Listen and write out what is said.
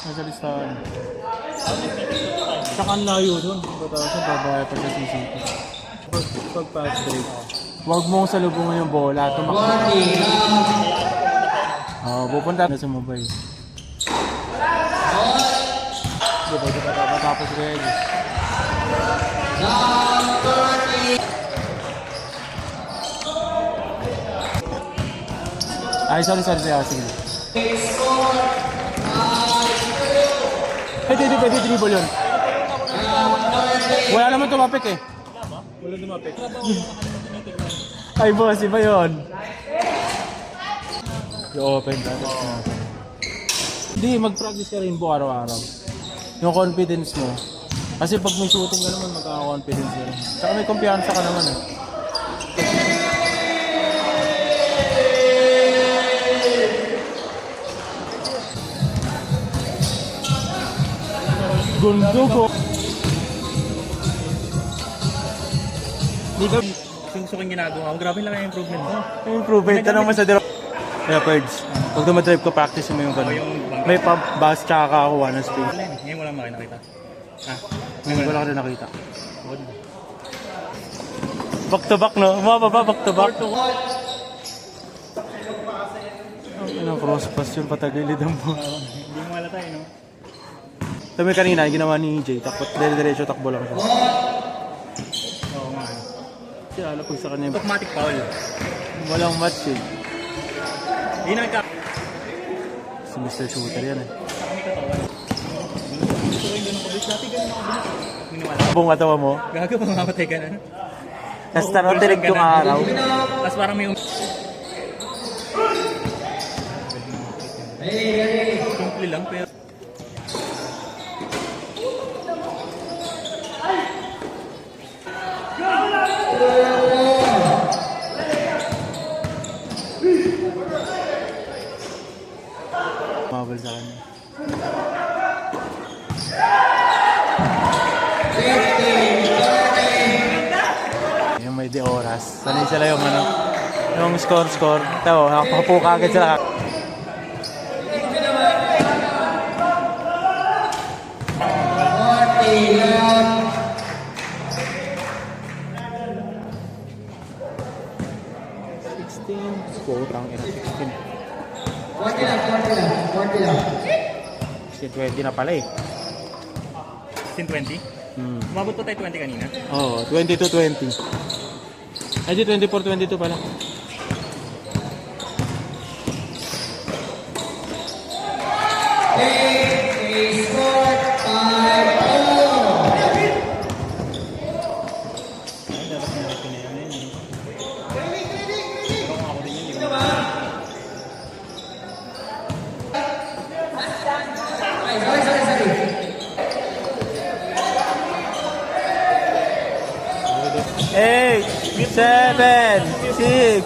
Nasa listahan. Saka ang layo doon. Batasan, babaya pa sa CCP. Pag fast break. Huwag mong salubungin yung bola. Tumakbo. Pupunta na sa mobile. Di ba matapos ready? Ay, sorry. Sige. Pwede dribble yun. Wala naman tumapik eh. Wala tumapik. Ay, boss, iba yun. I-open tapos na. Hindi, mag-practice ka rin po araw-araw. Yung confidence mo. Kasi pag may shooting ka naman, magkaka-confidence ka rin. Saka may kumpiyansa ka naman eh. Gundo ko. Hindi ka susuking ginagawa ko. Grabe lang yung improvement mo. Improvement. Tanong mo sa dero. Kaya Perds, pag dumadrive ko, practice mo yung gano'n. May pa-bus tsaka kakakuha ng space. Ngayon mo lang nakita. Ngayon ko lang rin nakita. Back to back, no? Mababa, back to back. Anong cross pass yun, patagilid ang mo. Hindi mo malata eh, no? Sabi kanina, ginawa ni EJ, diretso takbo lang siya. Oo nga. Kasi alapag sa kanya. Automatic foul. Walang match eh. Hindi na si Mr. Shooter yan eh. Abong katawa mo? Gago, mamamatay ka na. Tapos tarotirig yung araw. Tapos parang may simple lang pero mabal sa kanya. Yung may di oras. Sanay sila yung ano, yung score. Ito, nakapapuka agad sila. Putang ina, 16. 40 lang. 20 na pala eh. 16-20? Umabot pa tayo 20 kanina? Oo, 22-20. Ay di 24-22 pala. Eight, 7, 6,